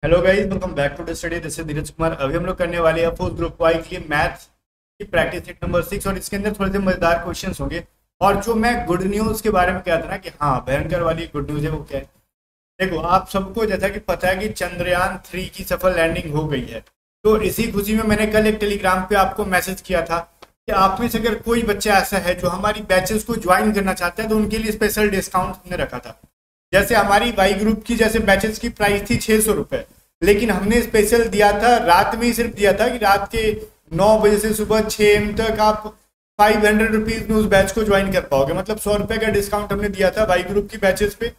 Hello guys, welcome back to the study. This is Dheeraj Kumar. अभी हम लोग करने वाले हैं फोर्थ ग्रुप वाई के लिए मैथ्स की प्रैक्टिस सेट नंबर 6 और इसके अंदर थोड़े से मजेदार क्वेश्चंस होंगे। और जो मैं गुड न्यूज के बारे में कहा था ना कि हाँ भयंकर वाली गुड न्यूज है, वो क्या है? देखो, आप सबको जैसा कि पता है कि चंद्रयान 3 की सफल लैंडिंग हो गई है। तो इसी खुशी में मैंने कल एक टेलीग्राम पे आपको मैसेज किया था कि आप में से अगर कोई बच्चा ऐसा है जो हमारी बैचेस को ज्वाइन करना चाहता है तो उनके लिए स्पेशल डिस्काउंट हमने रखा था। जैसे हमारी वाई ग्रुप की जैसे बैचेस की प्राइस थी 600 रुपए, लेकिन हमने स्पेशल दिया था, रात में ही सिर्फ दिया था कि रात के 9 बजे से सुबह 6 AM तक आप 500 रुपीज में उस बैच को ज्वाइन कर पाओगे। मतलब 100 रुपए का डिस्काउंट हमने दिया था वाई ग्रुप की बैचेस पे।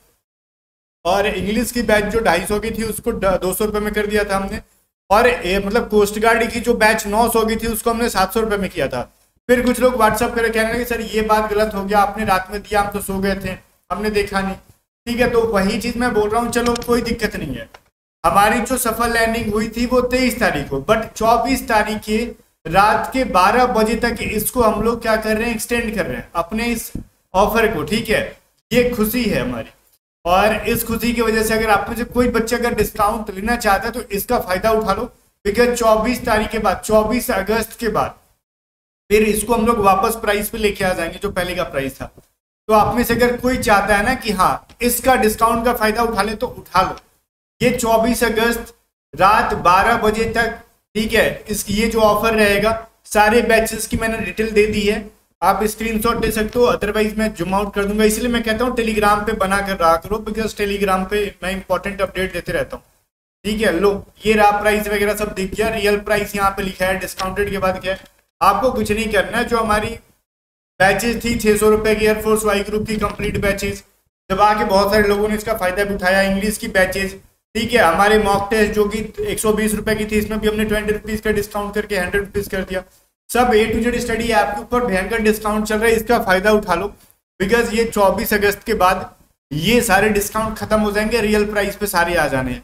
और इंग्लिश की बैच जो 250 की थी उसको 200 रुपए में कर दिया था हमने। और मतलब कोस्ट गार्ड की जो बैच 900 की थी उसको हमने 700 रुपए में किया था। फिर कुछ लोग व्हाट्सअप करके कहने लगे सर ये बात गलत हो गया, आपने रात में दिया, हम तो सो गए थे, हमने देखा नहीं। ठीक है, तो वही चीज मैं बोल रहा हूँ, चलो कोई दिक्कत नहीं है। हमारी जो सफल लैंडिंग हुई थी वो 23 तारीख को, बट 24 तारीख के रात के 12 बजे तक इसको हम लोग क्या कर रहे हैं, एक्सटेंड कर रहे हैं अपने इस ऑफर को। ठीक है, ये खुशी है हमारी। और इस खुशी की वजह से अगर आप में से कोई बच्चा अगर डिस्काउंट लेना चाहता है तो इसका फायदा उठा लो, बिकॉज 24 तारीख के बाद, 24 अगस्त के बाद फिर इसको हम लोग वापस प्राइस पे लेके आ जाएंगे जो पहले का प्राइस था। तो आप में से अगर कोई चाहता है ना कि हाँ इसका डिस्काउंट का फायदा उठा ले तो उठा लो। ये 24 अगस्त रात 12 बजे तक, ठीक है, इस ये जो ऑफर रहेगा, सारे बैचेस की मैंने डिटेल दे दी है, आप स्क्रीनशॉट ले सकते हो, अदरवाइज मैं जूम आउट कर दूंगा। इसलिए मैं कहता हूँ टेलीग्राम पे बना कर रहा करो, बिकॉज टेलीग्राम पे मैं इंपॉर्टेंट अपडेट देते रहता हूँ। ठीक है, लो ये रहा प्राइस वगैरह सब दिख गया, रियल प्राइस यहाँ पे लिखा है, डिस्काउंटेड के बाद क्या है। आपको कुछ नहीं करना है, जो हमारी बैचेस थी 600 रुपए की एयरफोर्स वाई ग्रुप की कंप्लीट बैचेस, जब आके बहुत सारे लोगों ने इसका फायदा भी उठाया। इंग्लिश की बैचेस, ठीक है, हमारे मॉक टेस्ट जो कि 120 रुपए की थी, इसमें भी हमने 20 रुपीज का डिस्काउंट करके 100 रुपीज कर दिया। सब A to Z study app के ऊपर भयंकर डिस्काउंट चल रहा है, इसका फायदा उठा लो, बिकॉज ये 24 अगस्त के बाद ये सारे डिस्काउंट खत्म हो जाएंगे, रियल प्राइस पे सारे आ जाने हैं।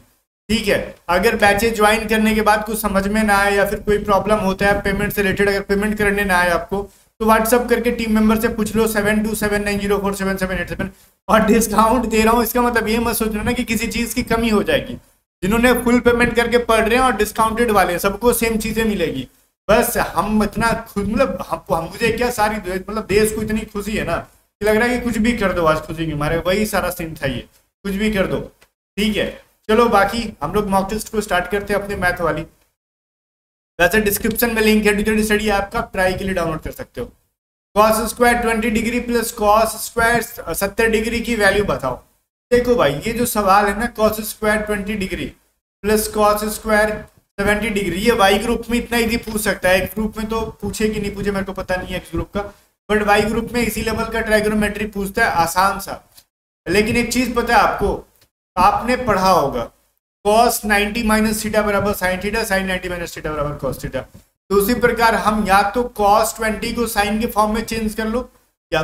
ठीक है, अगर बैचेज ज्वाइन करने के बाद कुछ समझ में ना आए या फिर कोई प्रॉब्लम होता है पेमेंट से रिलेटेड, अगर पेमेंट करने ना आए आपको तो व्हाट्सअप करके टीम मेंबर से पूछ लो 7279047787। और डिस्काउंट दे रहा हूँ इसका मतलब ये मत सोचना ना कि किसी चीज की कमी हो जाएगी। जिन्होंने फुल पेमेंट करके पढ़ रहे हैं और डिस्काउंटेड वाले सबको सेम चीजें मिलेगी। बस हम इतना खुद मतलब हम मुझे क्या सारी मतलब देश को इतनी खुशी है ना कि लग रहा है कि कुछ भी कर दो आज खुशी की मारे, वही सारा सीन था, ये कुछ भी कर दो। ठीक है, चलो बाकी हम लोग मॉक टेस्ट को स्टार्ट करते हैं अपने मैथ वाली। वैसे डिस्क्रिप्शन में लिंक है, डिटेल स्टडी ऐप का ट्राई के लिए डाउनलोड कर सकते हो। Cos square 20 degree plus cos square 70 degree की वैल्यू बताओ। देखो भाई, ये जो सवाल है ना, cos square 20 degree plus cos square 70 degree, ये वाई ग्रुप में इतना इजी पूछ सकता है। एक ग्रुप में तो पूछे कि नहीं पूछे मेरे को पता नहीं है एक्स ग्रुप का, बट वाई ग्रुप में इसी लेवल का ट्राइगोनोमेट्री पूछता है, आसान सा। लेकिन एक चीज पता है आपको, आपने पढ़ा होगा cos 90 माइनस थीटा बराबर sine theta, sine 90 minus theta बराबर cos थीटा। तो उसी प्रकार हम या तो cos 20 को साइन के फॉर्म में चेंज कर लो, या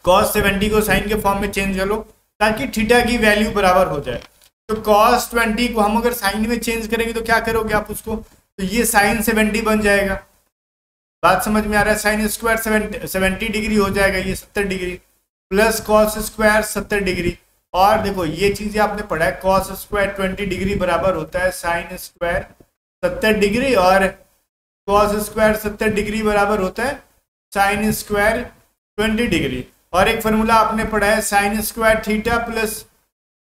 cos 70 को साइन के फॉर्म में चेंज कर लो, ताकि थीटा की वैल्यू बराबर हो जाए। तो cos 20 को हम अगर साइन में चेंज करेंगे तो क्या करोगे आप उसको, तो ये साइन 70 बन जाएगा। बात समझ में आ रहा है? साइन स्क्वायर 70 डिग्री हो जाएगा, ये 70 degree plus cos square 70 degree. और देखो ये चीजें आपने पढ़ा है, कॉस स्क्वायर 20 डिग्री बराबर होता है साइन स्क्वायर 70 डिग्री, और कॉस स्क्वायर 70 डिग्री बराबर होता है साइन स्क्वायर 20 डिग्री। और एक फॉर्मूला आपने पढ़ा है, sine square theta plus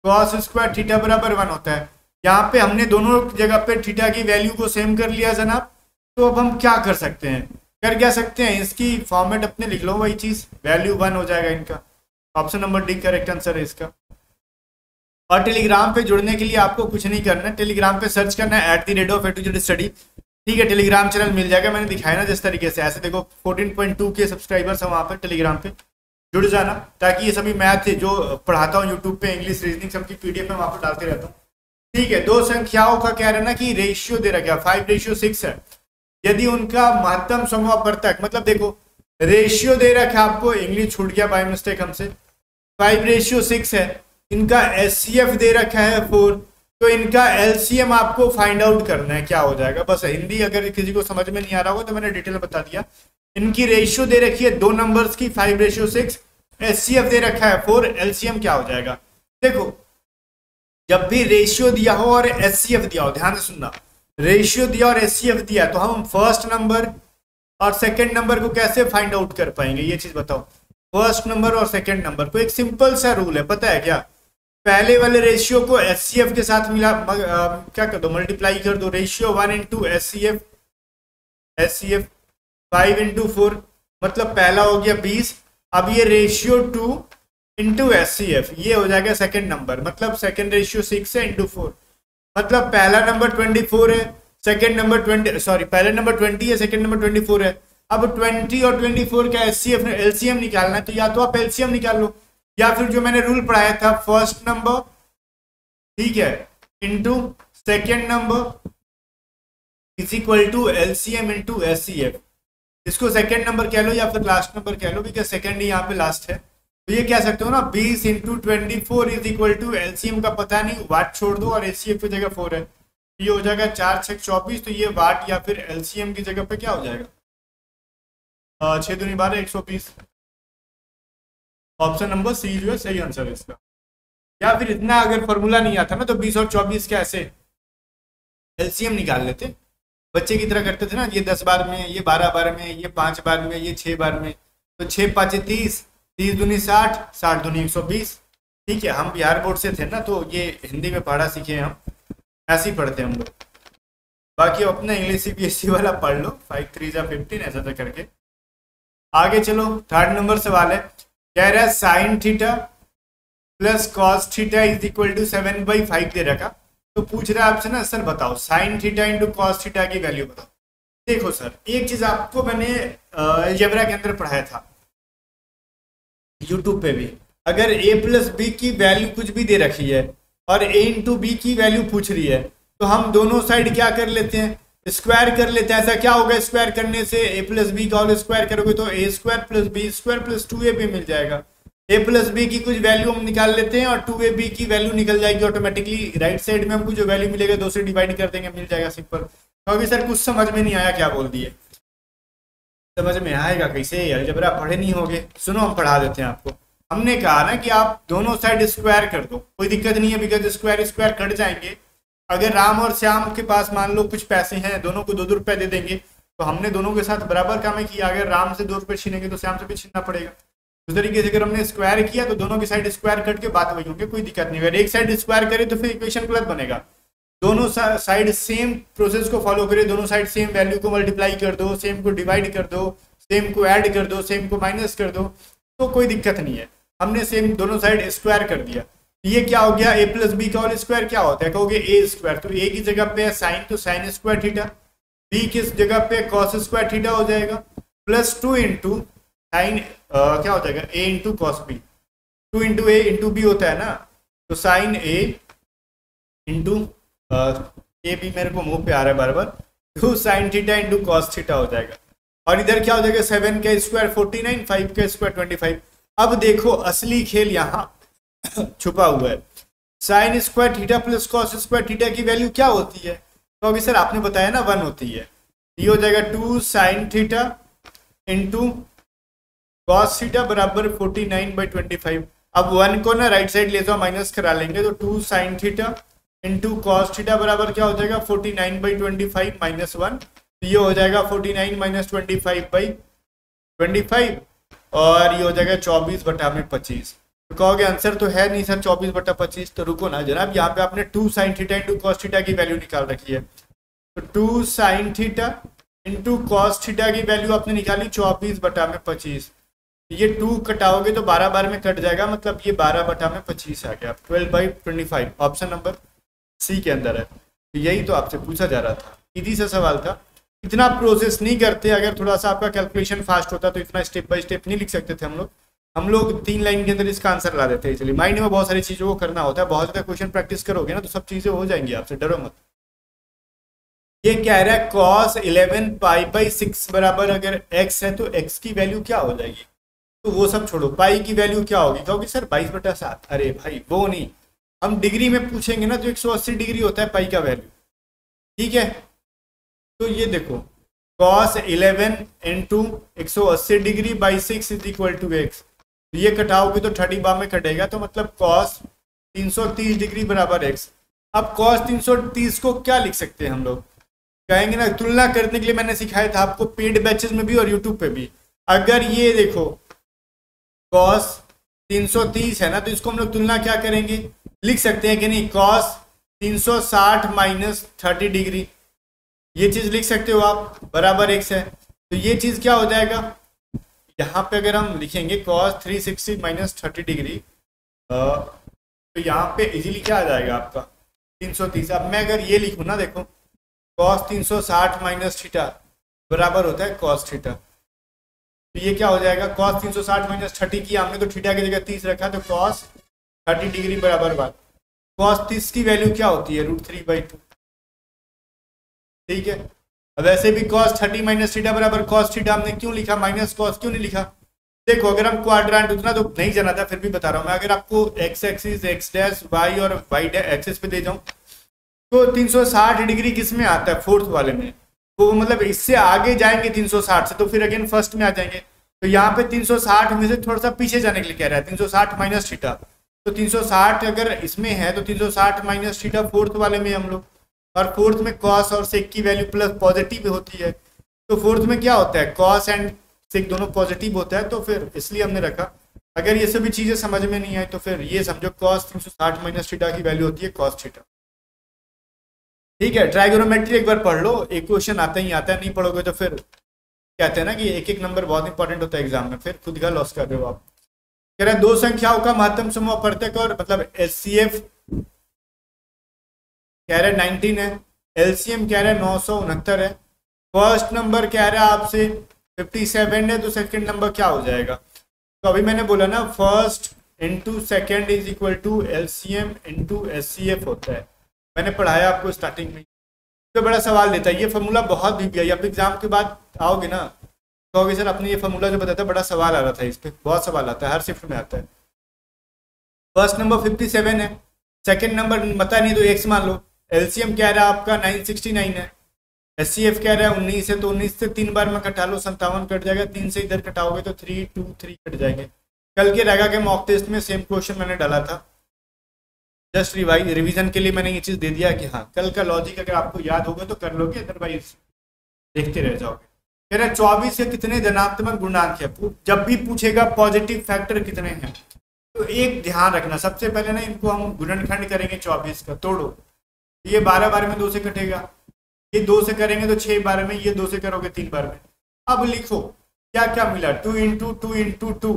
cos square theta बराबर 1 होता है। यहाँ पे हमने दोनों जगह पे थीटा की वैल्यू को सेम कर लिया जनाब। तो अब हम क्या कर सकते हैं, कर क्या सकते हैं, इसकी फॉर्मेट अपने लिख लो, वही चीज वैल्यू 1 हो जाएगा इनका। Option number D correct answer है इसका। और टेलीग्राम पे जुड़ने के लिए आपको कुछ नहीं करना है, टेलीग्राम पे सर्च करना है @A2Z स्टडी। ठीक है, टेलीग्राम चैनल मिल जाएगा, मैंने दिखाया ना जिस तरीके से। ऐसे देखो 14.2 के सब्सक्राइबर्स हैं वहाँ पे टेलीग्राम पे, जुड़ जाना, ताकि ये सभी मैथ जो पढ़ाता हूँ यूट्यूब पे, इंग्लिश रीजनिंग सबकी PDF में वहाँ पर डालते रहता हूँ। ठीक है, दो संख्याओं का कह रहे ना कि रेशियो दे रखा है 5:6 है। यदि उनका महत्तम समापवर्तक, मतलब देखो रेशियो दे रखा है आपको, इंग्लिश छूट गया बाय मिस्टेक हमसे, 5:6 है। इनका SCF दे रखा है 4, तो इनका LCM आपको फाइंड आउट करना है, क्या हो जाएगा। बस हिंदी अगर किसी को समझ में नहीं आ रहा होगा तो मैंने डिटेल बता दिया। इनकी रेशियो दे रखी है दो नंबर्स की 5:6, SCF दे रखा है 4, LCM क्या हो जाएगा। देखो जब भी रेशियो दिया हो और एचसीएफ दिया हो, ध्यान से सुनना, रेशियो दिया और एचसीएफ दिया तो हम फर्स्ट नंबर और सेकंड नंबर को कैसे फाइंड आउट कर पाएंगे, ये चीज बताओ। फर्स्ट नंबर और सेकंड नंबर को एक सिंपल सा रूल है, पता है क्या? पहले वाले रेशियो को एचसीएफ के साथ मिला क्या कर दो, मल्टीप्लाई कर दो। Ratio 1 into HCF, HCF 5 into 4, मतलब पहला हो गया 20। अब ये रेशियो 2 इंटू एचसीएफ, ये हो जाएगा सेकंड नंबर, मतलब सेकंड रेशियो 6 है इंटू 4, मतलब पहला नंबर 24 है, सेकंड नंबर 20, सॉरी पहला नंबर 20 है, सेकंड नंबर 24 है। अब 20 और 24 का एचसीएफ एलसीएम निकालना है, तो या तो आप एलसीएम निकाल लो या फिर जो मैंने रूल पढ़ाया था फर्स्ट नंबर, ठीक है, into second number is equal to LCM into HCF. इसको सेकेंड नंबर कह लो या फिर लास्ट नंबर कह लो, बिकॉज सेकेंड ही यहाँ पे लास्ट है। तो ये कह सकते हो ना 20 into 24 is equal to LCM का पता नहीं, वाट छोड़ दो और एचसीएफ की जगह 4 है, ये हो जाएगा 4 6 24। तो ये वाट या फिर एलसीएम की जगह पे क्या हो जाएगा, 6 दूनी 12 120। ऑप्शन नंबर सी जो है सही आंसर है इसका। या फिर इतना अगर फॉर्मूला नहीं आता ना तो 20 और 24 के ऐसे एलसीएम निकाल लेते, बच्चे की तरह करते थे ना, ये 10 बार में, ये 12 बार में, ये 5 बार में, ये 6 बार में, तो 6 5 30, 30 दूनी 60, 60 दूनी 120। ठीक है, हम बिहार बोर्ड से थे ना तो ये हिंदी में पढ़ा सीखे हैं, हम ऐसे ही पढ़ते हैं हम लोग। बाकी अपना इंग्लिश सीबीएसई वाला पढ़ लो, 5 3 जा 15 ऐसा करके। आगे चलो, थर्ड नंबर सवाल है, कह रहा है sine theta plus cos theta is equal to 7/5 दे रखा। तो पूछ रहा है आपसे ना, सर बताओ sine theta into cos theta की वैल्यू बताओ। देखो सर, एक चीज आपको मैंने अलजेब्रा के अंदर पढ़ाया था, यूट्यूब पे भी, अगर a प्लस बी की वैल्यू कुछ भी दे रखी है और a इंटू बी की वैल्यू पूछ रही है, तो हम दोनों साइड क्या कर लेते हैं, स्क्वायर कर लेते हैं। ऐसा क्या होगा स्क्वायर करने से, a प्लस बी का होल स्क्वायर करोगे तो a square plus B square plus 2ab मिल जाएगा। a प्लस बी की कुछ वैल्यू हम निकाल लेते हैं और 2ab की वैल्यू निकल जाएगी ऑटोमेटिकली, राइट साइड में हमको जो वैल्यू मिलेगा 2 से डिवाइड कर देंगे, मिल जाएगा सिंपल। तो अभी सर कुछ समझ में नहीं आया, क्या बोल दिए, समझ में आएगा कैसे, अलजेब्रा पढ़े नहीं होगे, सुनो हम पढ़ा देते हैं आपको। हमने कहा ना कि आप दोनों साइड स्क्वायर कर दो, कोई दिक्कत नहीं है, बिकॉज स्क्वायर स्क्वायर कट जाएंगे। अगर राम और श्याम के पास मान लो कुछ पैसे हैं, दोनों को 2-2 रुपए दे देंगे, तो हमने दोनों के साथ बराबर काम किया। अगर राम से 2 रुपए छीनेंगे तो श्याम से भी छीनना पड़ेगा। उस तरीके से अगर हमने स्क्वायर किया तो दोनों की साइड स्क्वायर कट के बात वही होंगे, कोई दिक्कत नहीं। अगर एक साइड स्क्वायर करे तो फिर इक्वेशन गलत बनेगा। दोनों साइड सेम प्रोसेस को फॉलो करे, दोनों साइड सेम वैल्यू को मल्टीप्लाई कर दो, सेम को डिवाइड कर दो, सेम को ऐड कर दो, सेम को माइनस कर दो, तो कोई दिक्कत नहीं है। हमने सेम दोनों साइड स्क्वायर कर दिया, ये क्या हो गया, a प्लस बी का होल स्क्वायर क्या होता है, कहोगे a स्क्वायर, तो a की जगह पे है साइन, तो साइन स्क्वायर थीटा, b किस जगह पे कॉस स्क्वायर थीटा हो जाएगा, प्लस 2 इंटू साइन क्या हो जाएगा a into cos B, 2 into a into B होता है ना, तो sine a into A B मेरे को मुंह पे आ रहा है बार बार, 2 sine theta into cos theta हो जाएगा। और इधर क्या हो जाएगा, 7 का स्क्वायर 49, 5 का स्क्वायर 25। अब देखो असली खेल यहाँ छुपा हुआ है, sine square theta plus cos square theta की वैल्यू क्या होती है, तो अभी सर आपने बताया ना 1 होती है, ये हो जाएगा 2 sine theta into cos theta बराबर 49/25। अब 1 को ना राइट साइड ले जाओ, माइनस करा लेंगे, तो 2 sine theta into cos theta बराबर क्या हो जाएगा 49/25 माइनस 1, तो ये हो जाएगा 49 माइनस 25/25 और ये हो जाएगा 24/25। तो कहोगे आंसर तो है नहीं सर 24/25, तो रुको ना जनाब, यहाँ पे आपने 2 sine theta into cos theta की वैल्यू निकाल रखी है, तो 2 sine theta into cos theta की वैल्यू आपने निकाली 24/25। ये 2 कटाओगे तो 12 बार में कट जाएगा, मतलब ये 12/25 आ गया, 12/25 ऑप्शन नंबर सी के अंदर है। तो यही तो आपसे पूछा जा रहा था, इजी सा सवाल था, इतना प्रोसेस नहीं करते। अगर थोड़ा सा आपका कैलकुलेशन फास्ट होता तो इतना स्टेप बाय स्टेप नहीं लिख सकते थे हम लोग 3 लाइन के अंदर इसका आंसर ला देते हैं। इसलिए माइंड में बहुत सारी चीज़ों को करना होता है, बहुत ज़्यादा क्वेश्चन प्रैक्टिस करोगे ना तो सब चीज़ें हो जाएंगी आपसे, डरो मत। ये कह रहा है cos 11 π/6 बराबर अगर x है तो x की वैल्यू क्या हो जाएगी, तो वो सब छोड़ो, पाई की वैल्यू क्या होगी, कहोगे सर 22/7। अरे भाई वो नहीं, हम डिग्री में पूछेंगे ना तो 180 डिग्री होता है पाई का वैल्यू, ठीक है। तो ये देखो cos 11 into 180 degree by 6 is equal to X, ये कटाओगे तो 30 बार में कटेगा, तो मतलब cos 330 डिग्री बराबर एक्स। अब cos 330 को क्या लिख सकते हैं हम लोग, कहेंगे ना, तुलना करने के लिए मैंने सिखाया था आपको पेड बैचेस में भी और यूट्यूब पे भी। अगर ये देखो cos 330 है ना, तो इसको हम लोग तुलना क्या करेंगे, लिख सकते हैं कि नहीं, cos 360 माइनस 30 डिग्री, ये चीज लिख सकते हो आप, बराबर एक्स है। तो ये चीज क्या हो जाएगा, यहाँ पे अगर हम लिखेंगे cos 360 माइनस 30 डिग्री, तो यहाँ पे इजीली क्या आ जाएगा आपका 330। अब मैं अगर ये लिखूँ ना, देखो cos 360 माइनस थीटा बराबर होता है cos थीटा, तो ये क्या हो जाएगा, cos 360 माइनस 30 की हमने तो थीटा की जगह 30 रखा, तो cos 30 डिग्री बराबर बात, cos 30 की वैल्यू क्या होती है, √3/2। ठीक है, अब वैसे भी cos 30 माइनस थीटा बराबर cos थीटा हमने क्यों लिखा, माइनस cos क्यों नहीं लिखा। देखो अगर हम क्वाड्रेंट, उतना तो नहीं जाना था, फिर भी बता रहा हूँ मैं, अगर आपको X axis X dash Y और वाई एक्सिस पे दे जाऊँ तो 360 डिग्री किस में आता है, फोर्थ वाले में, तो मतलब इससे आगे जाएंगे 360 से तो फिर अगेन फर्स्ट में आ जाएंगे। तो यहाँ पे 360 में से थोड़ा सा पीछे जाने के लिए कह रहा है, 360 माइनस थीटा, तो 360 अगर इसमें है तो 360 माइनस थीटा फोर्थ वाले में हम लोग, और फोर्थ में कॉस और सेक की वैल्यू प्लस पॉजिटिव होती है, तो फोर्थ में क्या होता है, कॉस एंड सेक दोनों पॉजिटिव होता है, तो फिर इसलिए हमने रखा। अगर ये सभी चीजें समझ में नहीं आए तो फिर ये समझो cos 360 माइनस थीटा की वैल्यू होती है cos थीटा। ठीक है, ट्राइगोनोमेट्री एक बार पढ़ लो, एक क्वेश्चन आता ही आता है, नहीं पढ़ोगे तो फिर कहते हैं ना कि एक एक नंबर बहुत इंपॉर्टेंट होता है एग्जाम में, फिर खुद का लॉस कर रहे हो आप। कह रहे हैं दो संख्याओं का महत्तम समूह अपर्तक और मतलब एचसीएफ कह रहे 19 है, एलसीएम कह रहे 969 है, फर्स्ट नंबर कह रहा है आपसे 57 है, तो सेकंड नंबर क्या हो जाएगा। तो अभी मैंने बोला ना, first into second is equal to LCM into HCF होता है, मैंने पढ़ाया आपको स्टार्टिंग में। तो बड़ा सवाल देता है, ये फॉर्मूला बहुत भी है, आप एग्जाम के बाद आओगे ना कहोगे सर आपने ये फॉर्मूला जो बताया बड़ा सवाल आ रहा था, इस पर बहुत सवाल आता है, हर शिफ्ट में आता है। फर्स्ट नंबर 57 है, सेकंड नंबर पता नहीं तो एक्स मान लो, एलसीएम कह रहा है आपका 969 है, एचसीएफ कह रहा है 19 है, तो 19 से 3 बार में कटा लो 57 कट जाएगा, 3 से इधर कटाओगे तो 3 2 3 कट जाएंगे। कल के रहेगा के मॉक टेस्ट में सेम क्वेश्चन मैंने डाला था, जस्ट रिवीजन के लिए मैंने ये चीज दे दिया कि हाँ कल का लॉजिक अगर आपको याद होगा तो कर लोगे, अदरवाइज देखते रह जाओगे। कह रहा 24 के कितने धनात्मक गुणांक है, जब भी पूछेगा पॉजिटिव फैक्टर कितने हैं तो एक ध्यान रखना, सबसे पहले ना इनको हम गुणनखंड करेंगे 24 का, तोड़ो, ये 12 बार में 2 से कटेगा, ये 2 से करेंगे तो 6 बार में, ये 2 से करोगे 3 बार में। अब लिखो क्या क्या मिला, 2 इंटू 2 इंटू 2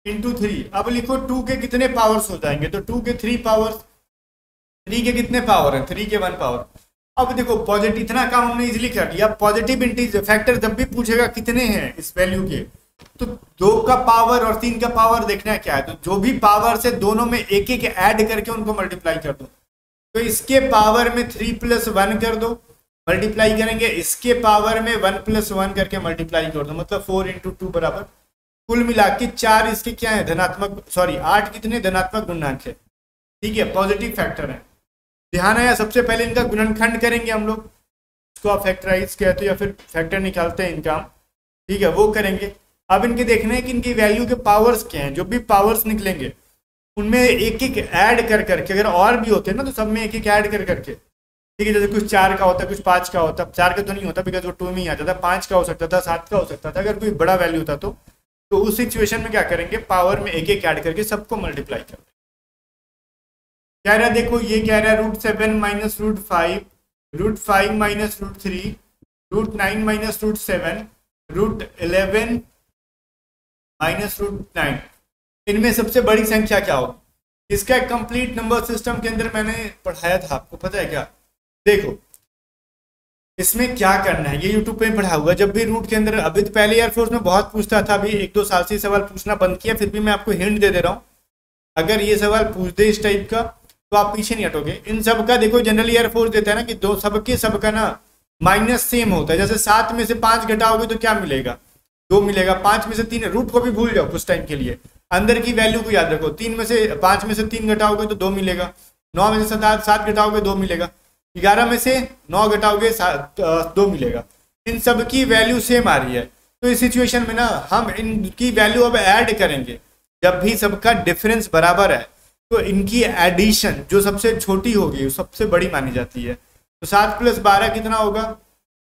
इंटू 3, अब लिखो 2 के कितने पावर्स हो जाएंगे, तो 2 के 3 पावर्स, 3 के कितने पावर है, 3 के 1 पावर। अब देखो पॉजिटिव, इतना काम हमने इजीली कर लिया, पॉजिटिव इंटीजर फैक्टर जब भी पूछेगा कितने हैं इस वैल्यू के, तो 2 का पावर और 3 का पावर देखना है क्या है, तो जो भी पावर से दोनों में एक एक ऐड करके उनको मल्टीप्लाई कर दो, तो इसके पावर में 3 + 1 कर दो, मल्टीप्लाई करेंगे, इसके पावर में 1 + 1 करके मल्टीप्लाई कर दो, मतलब 4 इंटू 2 बराबर, कुल मिला के 4 इसके क्या है धनात्मक, सॉरी 8 कितने धनात्मक गुणांक है। ठीक है, पॉजिटिव फैक्टर है, ध्यान आया। सबसे पहले इनका गुणनखंड करेंगे हम लोग, इसको आप फैक्टराइज कहते हो या फिर फैक्टर निकालते हैं इनका, ठीक है वो करेंगे। अब इनके देखना है कि इनकी वैल्यू के पावर्स क्या हैं, जो भी पावर्स निकलेंगे उनमें एक एक ऐड कर करके, अगर और भी होते हैं ना तो सब में एक एक ऐड कर करके, ठीक है, जैसे कुछ 4 का होता है, कुछ 5 का होता है, 4 का तो नहीं होता बिकॉज वो 2 में ही आ जाता, 5 का हो सकता था, 7 का हो सकता था, अगर कोई बड़ा वैल्यू था तो उस सिचुएशन में क्या करेंगे, पावर में एक एक ऐड करके सबको मल्टीप्लाई कर। कह रहा है देखो, ये कह रहा है √7 माइनस √5, √5 माइनस √3, √9 माइनस √7, √11 माइनस √9, इनमें सबसे बड़ी संख्या क्या होगी। इसका कंप्लीट नंबर सिस्टम के अंदर मैंने पढ़ाया था, आपको पता है क्या, देखो इसमें क्या करना है, ये यूट्यूब पे पढ़ा हुआ, जब भी रूट के अंदर, अभी तो पहले एयरफोर्स में बहुत पूछता था, अभी 1-2 साल से सवाल पूछना बंद किया, फिर भी मैं आपको हिंट दे रहा हूँ, अगर ये सवाल पूछ दे इस टाइप का तो आप पीछे नहीं हटोगे। इन सब का देखो जनरली एयरफोर्स देता है ना कि दो सबका ना माइनस सेम होता है, जैसे 7 में से 5 घटाओगे तो क्या मिलेगा, 2 मिलेगा, 5 में से 3, रूट को भी भूल जाओ कुछ टाइम के लिए, अंदर की वैल्यू को याद रखो, 5 में से 3 घटाओगे तो 2 मिलेगा, 9 में से 7 घटाओगे 2 मिलेगा, 11 में से 9 घटाओगे 2 मिलेगा, इन सब की वैल्यू सेम आ रही है। तो इस सिचुएशन में ना हम इनकी वैल्यू अब ऐड करेंगे, जब भी सबका डिफरेंस बराबर है तो इनकी एडिशन जो सबसे छोटी होगी वो सबसे बड़ी मानी जाती है। तो 7 + 12 कितना होगा,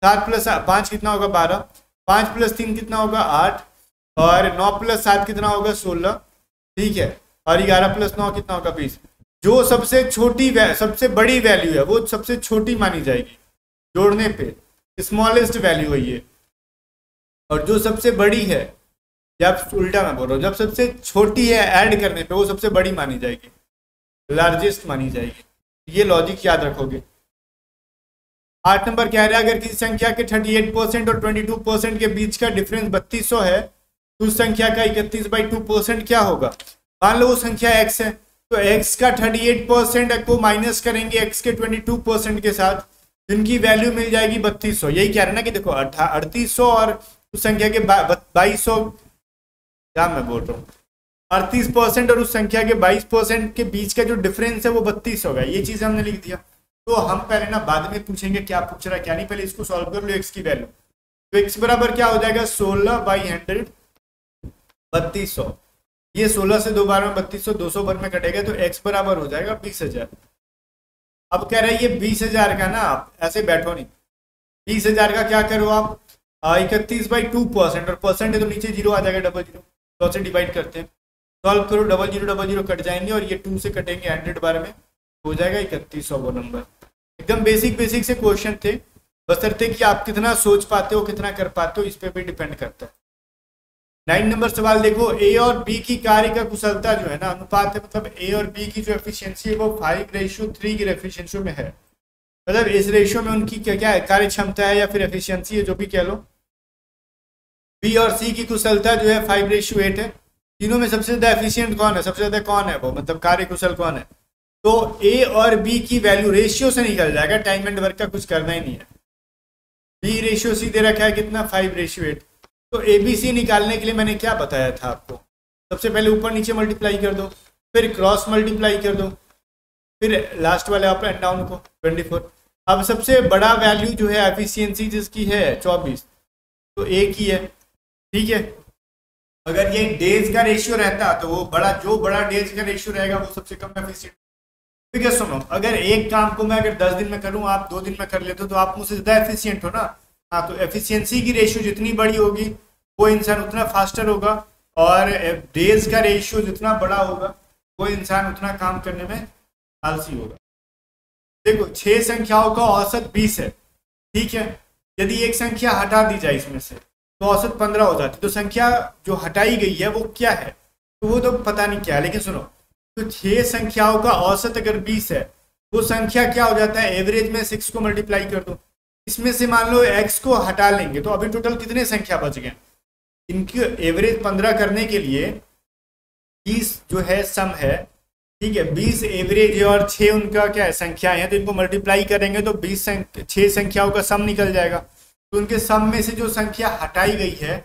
7 + 5 कितना होगा 12, 5 + 3 कितना होगा 8, और 9 + 7 कितना होगा 16, ठीक है, और 11 + 9 कितना होगा 20। जो सबसे छोटी सबसे बड़ी वैल्यू है वो सबसे छोटी मानी जाएगी जोड़ने पे, स्मॉलेस्ट वैल्यू है ये, और जो सबसे बड़ी है, या उल्टा मैं बोल रहा हूँ, जब सबसे छोटी है ऐड करने पे वो सबसे बड़ी मानी जाएगी, लार्जेस्ट मानी जाएगी। ये लॉजिक याद रखोगे। 8 नंबर कह रहा है अगर किसी संख्या के 38% और 22% के बीच का डिफरेंस 3200 है तो उस संख्या का 31/2% क्या होगा। मान लो वो संख्या x है, तो x का 38% को माइनस करेंगे x के 22% के साथ, जिनकी वैल्यू मिल जाएगी 3200। यही कह रहे हैं ना कि देखो 3800 और उस संख्या के 2200, क्या मैं बोल रहा हूँ, 38% और उस संख्या के 22% के बीच का जो डिफरेंस है वो 3200 होगा। ये चीज हमने लिख दिया। तो हम पहले ना बाद में पूछेंगे क्या पूछ रहा है क्या नहीं, पहले इसको सॉल्व कर लो x की वैल्यू। तो x बराबर क्या हो जाएगा 16/100 3200। ये 16 से 2 बार में 3200 200 बार में कटेगा तो x बराबर हो जाएगा 20,000। अब कह रहा है ये 20,000 का ना, आप ऐसे बैठो नहीं, 20,000 का क्या करो आप 31/2%, और परसेंट है तो नीचे 0 आ जाएगा, डबल 0 100 से डिवाइड करते हैं, सॉल्व करो, डबल 0 कट जाएंगे और ये 2 से कटेंगे 100 बार में, हो जाएगा 3100 वो नंबर। एकदम बेसिक से क्वेश्चन थे, बशर्ते कि आप कितना सोच पाते हो, कितना कर पाते हो, इस पे भी डिपेंड करता है। 9 नंबर सवाल देखो, ए और बी की कार्य का कुशलता जो है ना, अनुपात है, मतलब ए और बी की जो एफिशिएंसी है वो 5:3 की रेशियो में है। मतलब इस रेशियो में उनकी क्या है, कार्य क्षमता है या फिर एफिशिएंसी है, जो भी कह लो। बी और सी की कुशलता जो है 5:8 है। तीनों में सबसे ज्यादा एफिशिएंट कौन है, सबसे ज्यादा कौन है वो, मतलब कार्य कुशल कौन है। तो ए और बी की वैल्यू रेशियो से निकल जाएगा, टाइम एंड वर्क का कुछ करना ही नहीं है। बी रेशियो सी दे रखा है कितना 5:8। तो ए बी सी निकालने के लिए मैंने क्या बताया था आपको, सबसे पहले ऊपर नीचे मल्टीप्लाई कर दो, फिर क्रॉस मल्टीप्लाई कर दो, फिर लास्ट वाले अप एंड डाउन को 24। अब सबसे बड़ा वैल्यू जो है एफिशिएंसी जिसकी है 24, तो ए की है, ठीक है। अगर ये डेज का रेशियो रहता तो वो जो बड़ा डेज का रेशियो रहेगा वो सबसे कम एफिशिएंट। ठीक है, सुनो, अगर एक काम को मैं अगर 10 दिन में करूं, आप 2 दिन में कर लेते हो, तो आप मुझसे ज्यादा एफिशिएंट हो ना। हाँ, तो एफिशिएंसी की रेशियो जितनी बड़ी होगी वो इंसान उतना फास्टर होगा, और डेज का रेशियो जितना बड़ा होगा वो इंसान उतना काम करने में आलसी होगा। देखो 6 संख्याओं का औसत 20 है, ठीक है। यदि एक संख्या हटा दी जाए इसमें से तो औसत 15 हो जाती। तो संख्या जो हटाई गई है वो क्या है, तो वो तो पता नहीं क्या है, लेकिन सुनो, तो 6 संख्याओं का औसत अगर 20 है, वो संख्या क्या हो जाता है, एवरेज में 6 को मल्टीप्लाई कर दो, इसमें से मान लो x को हटा लेंगे तो अभी टोटल कितने संख्या बच गए। इनकी एवरेज 15 करने के लिए 20 जो है सम है, ठीक है, 20 एवरेज है और 6 उनका क्या है संख्याएं हैं, तो इनको मल्टीप्लाई करेंगे तो 6 संख्याओं का सम निकल जाएगा। तो उनके सम में से जो संख्या हटाई गई है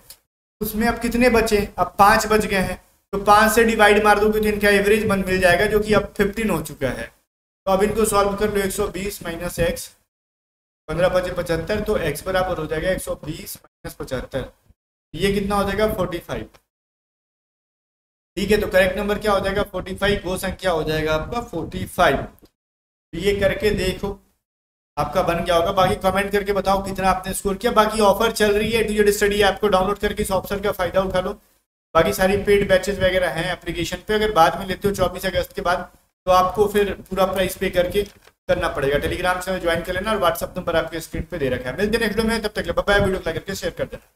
उसमें अब कितने बचे, अब 5 बच गए हैं, तो 5 से डिवाइड मार दो तो इनका एवरेज मिल जाएगा, जो कि अब 15 हो चुका है। तो अब इनको सॉल्व कर लो, 120 माइनस एक्स, 15 × 5 = 75, तो x बराबर हो जाएगा 120 - 75, ये कितना हो जाएगा 45। ठीक है, तो करेक्ट नंबर क्या हो जाएगा 45, वो संख्या हो जाएगा आपका 45। ये करके देखो आपका बन गया होगा। बाकी कमेंट करके बताओ कितना आपने स्कोर किया। बाकी ऑफर चल रही है, A2Z स्टडी ऐप को डाउनलोड करके इस ऑप्शन का फायदा उठा लो। बाकी सारी पेड बैचेस वगैरह हैं एप्लीकेशन पे, अगर बाद में लेते हो 24 अगस्त के बाद तो आपको फिर पूरा प्राइस पे करके करना पड़ेगा। टेलीग्राम से ज्वाइन कर लेना और व्हाट्सअप नंबर आपके स्क्रीन पे दे रखा है। मिलते हैं नेक्स्ट वीडियो में, तब तक बाय बाय। वीडियो लाइक करके शेयर कर देना।